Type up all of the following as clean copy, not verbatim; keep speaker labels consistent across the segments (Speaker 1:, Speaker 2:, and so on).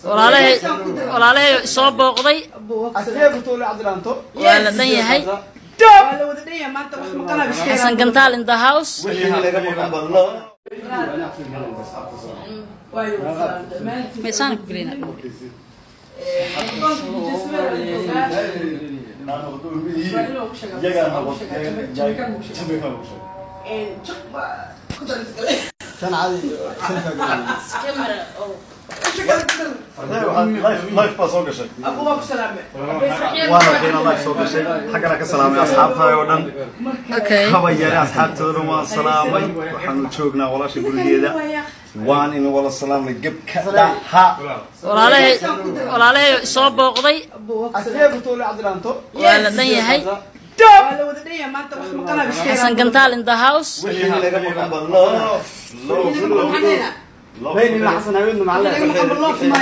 Speaker 1: ولا صوب وقضي ولا دنيا هاي حسن قنطال in the house ميسانك بلينا
Speaker 2: كان عادي
Speaker 3: لايف باس اوكي ابو بكر سلامه وانا كاين لايف اوكي حقنا كسلام يا اصحابها ودن
Speaker 1: اوكي
Speaker 3: هبا يا اصحابتنا وما سلامي waxaan joogna walaasha gurigeeda waan in wala salaam lagab ka dhaha
Speaker 1: walaalahay soo booqday wala dan yahay حسن قنطال in the house
Speaker 2: بيني لا حسن هاوين معلق
Speaker 3: الله في ما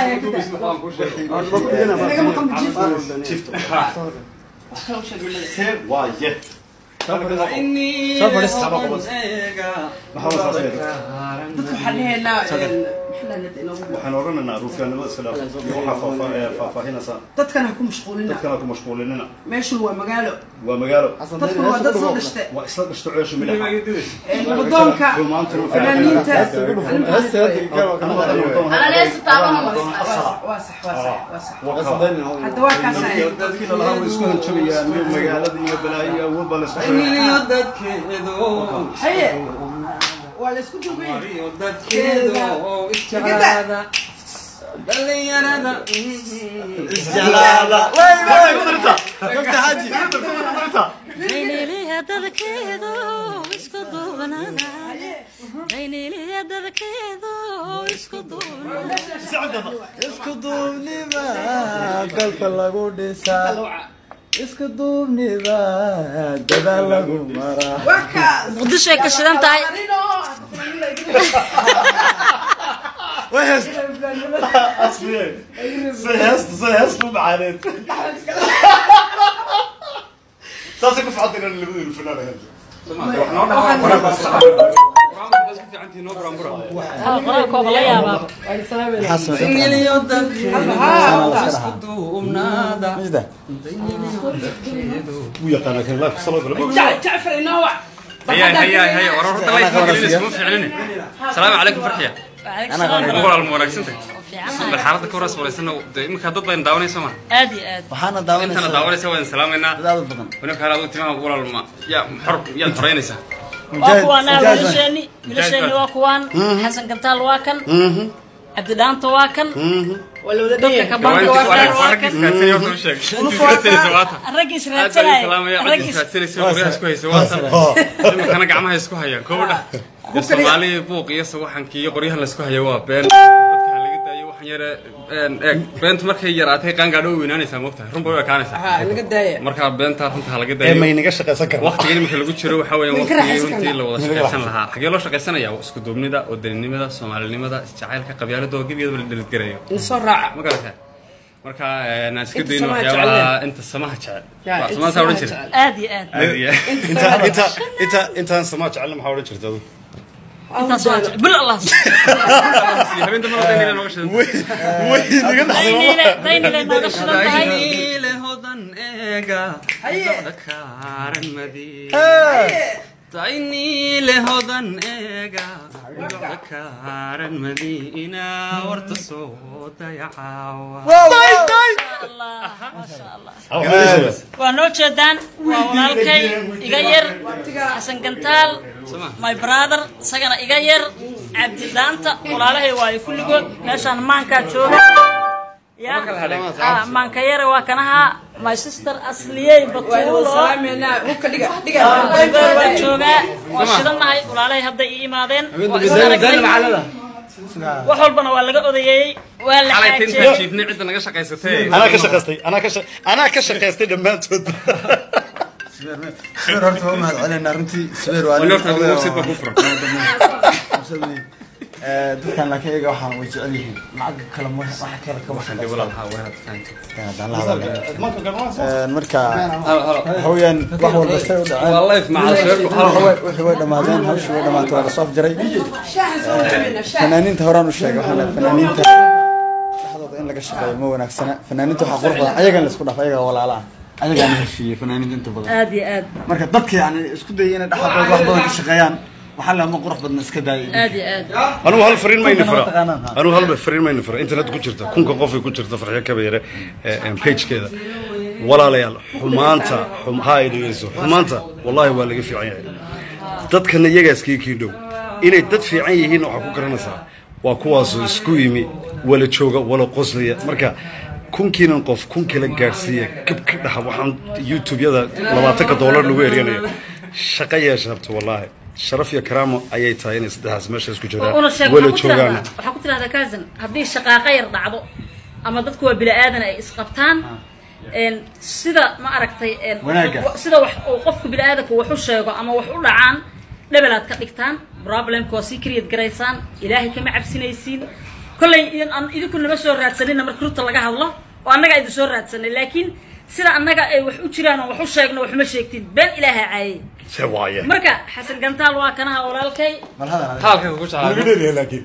Speaker 3: waxaan oranaynaa ruufyaanimada iska dhaaf waxa faahfaahinaysa
Speaker 4: dadkana ku mashquulina meeshu waa magaalo dadku waa dad soo dhashtay
Speaker 3: waa isla dhashto ceesho milaha
Speaker 4: wadoonka fanaaniinta
Speaker 1: ana lees taabaha
Speaker 4: waa sax hadda waa kaasay
Speaker 3: dadkii la lahaa isku hanjabayaan magaalada iyo balaayo awood baa la isku
Speaker 2: xiriyo dadkeedo
Speaker 4: haye waa la isku joogay
Speaker 2: dadkeedo isjalaada دلينا الجلالة
Speaker 3: وين قدرتها قلت حاجي
Speaker 1: عيني لي هذا كيدو اسكتوا بنانا عيني لي هذا كيدو اسكتوا
Speaker 2: اسكتوا لما قلت الله ديسا اسكتوا لما دبلغ مرا
Speaker 1: قدش هيك شدنتاي
Speaker 3: وهست اصلي سهست ومعانيت تاسك في عندنا الفنان
Speaker 5: هيا ورا الله يخليك السلام عليكم فرحيه أنا أقول المراكسنتك بالحارة كورس ولا سنة إمك هذا بين داوني سما
Speaker 1: آدي
Speaker 2: وحنا داوني
Speaker 5: أنت داوني سوى سلامنا ونك هذا تيم أقول الماء يا حرب يا ترينيسا
Speaker 1: واكوانا ولشاني واكوان حسن قنطال واكن عبد الدانت واكن
Speaker 4: ولا ودنيا
Speaker 1: كبار
Speaker 5: واكن
Speaker 1: الرجس راتلاي
Speaker 5: الرجس راتلاي سوى اسكو سوى كان جمعها اسكو هيا كودا الصومالي بوق يسوى حنكي قريها لاسكو هيا waa been dadka laga daayo waxan yar beent markay yaraatay qaan gaadho weynaanaysa moogta runba way kaanaysa
Speaker 4: laga daayo
Speaker 5: marka beenta runta laga daayo
Speaker 3: ma inaga shaqeysan karo
Speaker 5: waqtiga markii lagu jiro waxa weeyaan waqtiga runtii la wada shaqeysan lahaa xagee loo shaqeysanaya isku duubnida oo dalinimada Soomaalinimada jacaylka qabyaalada oo gebigeeda la dhalidgareeyo
Speaker 4: soo raac
Speaker 5: ma garata marka aan iska dayno waxyaalaha inta samaha jecel waa samaha sawir jir
Speaker 1: آدي
Speaker 3: انت سماع جعلنا ما حاول jirtado
Speaker 1: انت صوت بالله
Speaker 5: habeen dambe wadayna nooga shidan
Speaker 3: way niga
Speaker 1: دايني nooga shidan tahay
Speaker 5: le hodan eega dakaran madi دايني le hodan eega dakaran madi ina warta soo dayacawa
Speaker 1: الله ما شاء الله وانو جدان وولالكي iga yar حسن قنطال my brother sagana iga yar عبد الدانتا walaalahay waa kulligood meeshan maanka jooga ya maanka yar waa kanaha my sister asliyay batuulo
Speaker 4: salaamina hubka dhiga
Speaker 1: waa jooga waa shidanahay walaalahay hadda ii imaadeen wax walbana waa laga odayeeyay waa la
Speaker 5: xaajiyay jiifni cid naga shaqeysatay
Speaker 3: انا ka shaqeystay dhamaantood
Speaker 2: سبير هرت هو ما علينا رنتي سبير dadkan la kaga waxaan way jecel yihiin lacag kala ma wax kala ka waxan
Speaker 5: walaalaha way hadfaanto
Speaker 2: marka hooyan wax walba say u dhacay
Speaker 5: wallahi ma
Speaker 2: wixii way dhamaadeen hawshii way dhamaatay waa soo jiray fanaaniinta horaan u sheegay waxaan fanaaniinta laga shaqeeyo ma wanaagsana fanaaniinta waxa qurux badan ayagan la isku dhaaf ayaga walaalaha ayagan heshiiyay fanaaniinta inta badan
Speaker 1: aad iyo aad
Speaker 2: marka dadka yani isku dayeen dhaxal wax badan ka shaqeeyaan waxa la ma qurux badan iska daayay
Speaker 1: aad iyo aad
Speaker 3: anu hal fariin ma inifra anu hal fariin ma inifra internet ku jirta kunka qof ay ku jirta farxiyo kabeere page-keeda walaalayaal xumaanta haydayso xumaanta wallahi waa laga fiican yahay dadkana iyagaaskii kiidhow inay dad fiican yihiin waxa ku garanaysaa waa kuwaas isku yimi wala jooga wala qoslaya marka kunkiinan qof kun kala gaarsiiya gabka dhaxa waxaan youtube-yada $20 lagu eriyanayo shaqo yeeshabto wallahi sharaf iyo karaamo ayay tahay inay saddexdaas meesha isku jiraan wala joogaan
Speaker 1: waxaa ku tiraahdaa kaasan haddii shaqaaqa yar dhacdo ama dadku waa bini aadan ay isqabtaan sida ma aragtay sida wax uu qofku bini aadanku wax u sheego ama wax u dhacaan dhabalaad ka dhigtaan problemka waa sii create garaysaan ilaahay kama cabsinaysiin kolley idinku nama soo raadsanina marka runta laga hadlo oo annaga idin soo raadsanay laakiin sida annaga ay wax u jiraan oo wax u sheegno wax ma sheegtiin been ilaahay caayay
Speaker 3: سوايا
Speaker 1: مركا حسن قنطال واكنها ولالكي
Speaker 5: حالك وش عارف
Speaker 3: لكن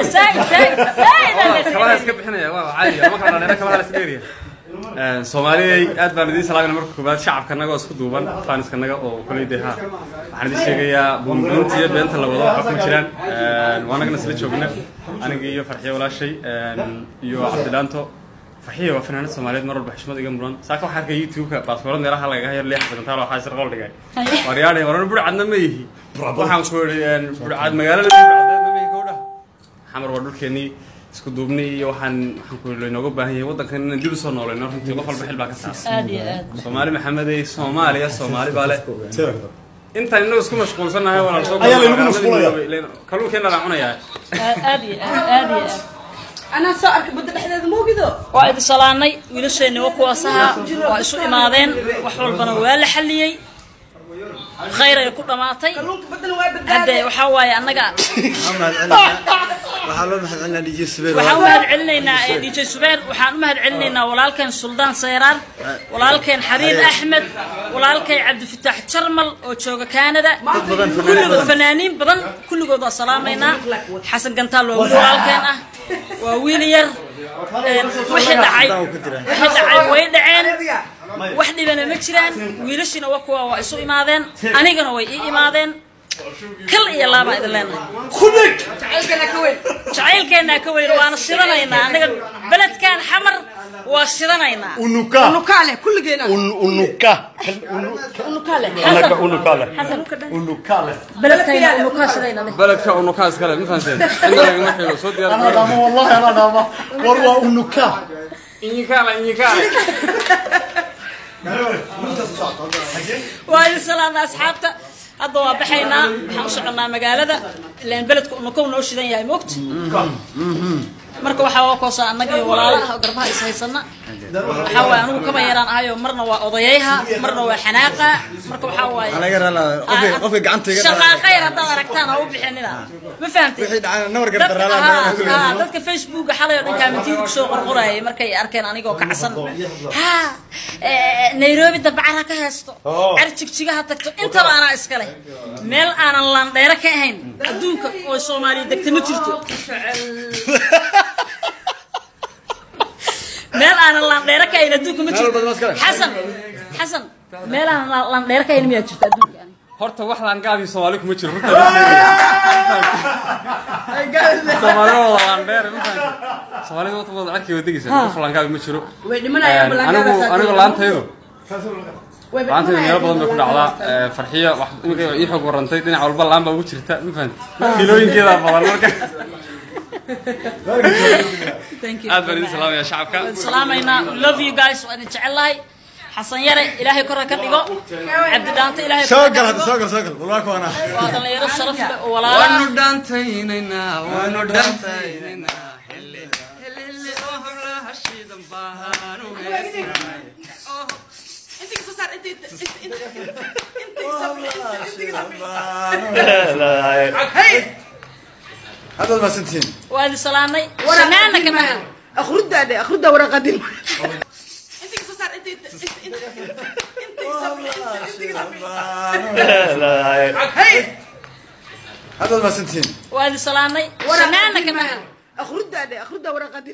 Speaker 1: سايد
Speaker 5: كمان اسكب حنا عادي ما كان انا كمان اسديريا Soomaaliya aad baan idin salaamay marka koobaad shacabkanaga oo isku duuban faaniskanaga oo kuleedahay waxaan idin sheegayaa bunbuntiya beenta la wado wax ma jiraan waanagna isla joognaa aniga iyo farxiyo walaashay iyo Cabdilaanto farxiyo waa fanaanad Soomaaliyeed mar walba xishmad iga muran saaka waxa arkay YouTube-ka baasaboorada meelaha laga hayr leex badan taalo waxa sir qol dhigay wariyaan waran burcadna ma yihi waxaan ku leeyahay burcad magaalada burcad ma yihi gowdha xamar waa dhulkeenii isku duubni iyo waxaan ku leenooga baahan yahay wadankan in dib u soo nooleeyno runtii qof walba xil baa ka saarsan
Speaker 1: aad iyo aad
Speaker 5: Soomaali Maxamed ay Soomaali baale inta inuu isku mashquulsanahay walaal soo
Speaker 3: ayaa lagu mashquulaya
Speaker 5: kalluunkeena la cunayaa
Speaker 1: aad iyo aad أنا صارك بدي أحد مو كذا وايد صلاني ويلشني وقواسها وإيش إمادين وحول بنوال حليي خير يكون ماتي هذا وحواي أنا قا
Speaker 2: وحاول ما عندنا دي جي سبير
Speaker 1: وحاول علينا دي جي سبير وحاول ما علينا ولالكن سلطان سيران ولالكن حبيب أحمد ولالكن عبد الفتاح ترمل وشوكا كندا كل فنانين بدن كل جودا سلامينا حسن قنطال ولالكن وويلير واحد عاي ويدعين واحد بنا مكشران ويلشنا وقوا وإسو إمادين أنا كنا وي إمادين كل يلا ما إذا لنا
Speaker 3: خذك
Speaker 1: شعيل كنا كوير وأنا شرناينا أنا بلد كان حمر وشرناينا
Speaker 4: ونكاله كل جينا
Speaker 1: ونكاله بلد كان ونكاشرينا
Speaker 5: بلد كان ونكاس كله ما فهمت عندنا ما حلو صوت يا
Speaker 2: انا والله انا والله ونكا
Speaker 5: إنك
Speaker 1: وايد سلام أصحابته هذا بحينا حنشقنا مقالة لأن بلدكم نكون نوشدين يا موقت marka waxa waa koosa annaga walaalaha garbaha is haysana waxa waa anigu kaba yaraan ahayo marna waa odayayha marna waa xanaaqa marka waxa waa
Speaker 2: anaga rala qofka gacantayga
Speaker 1: shaqaaqay hada aragtaan oo bixinina ma fahamtay
Speaker 2: wixii dhacay nawr gardarala
Speaker 1: dadka Facebook xalay dhanka matiid ku soo qorqoray markay arkeen anigoo kacsan ha Nairobi dabcara ka haysto arjigjigaha tagto inta ana iskale meel aanan landheera ka ahayn adduunka oo Soomaaliya degta ma jirto meel aan landheera ka ina adduunka ma jirto xasan meel aan landheera ka ina ma jirto adduunka
Speaker 5: horta wax laan gaabi Soomaali kuma jiro runta Soomaali wada landheer ma fahantay Soomaali wada arkay wadagisa wax laan gaabi ma jiro anigu laantaydo laantaydo meel badan bay ku dhacdaa farxiyo wax ii xog warantay dhinac walba laan baa ugu jirta ma fahantay kilooyinkeeda badan marka
Speaker 1: Thank you.
Speaker 5: أدبر السلام يا شعبك.
Speaker 1: السلام علينا. Love you guys. وأنا جعلها حسن يرى إلهي كره كديقو. عبد دانت إلهي.
Speaker 2: سوقل والله كوانا.
Speaker 1: وهذا اللي يرى الشرف ولا.
Speaker 5: ونودانتيننا ونودانتيننا هلي هلي أهلا هشيد بهانو
Speaker 4: أنت صار أنت هاي
Speaker 2: هذا ما سنتين
Speaker 1: وهذا سلامي سمعنا كمان
Speaker 4: أخرد ورقة أنت صار أنت هاي
Speaker 2: هذا ما سنتين
Speaker 1: وهذا سلامي سمعنا كمان
Speaker 4: أخرد ورقة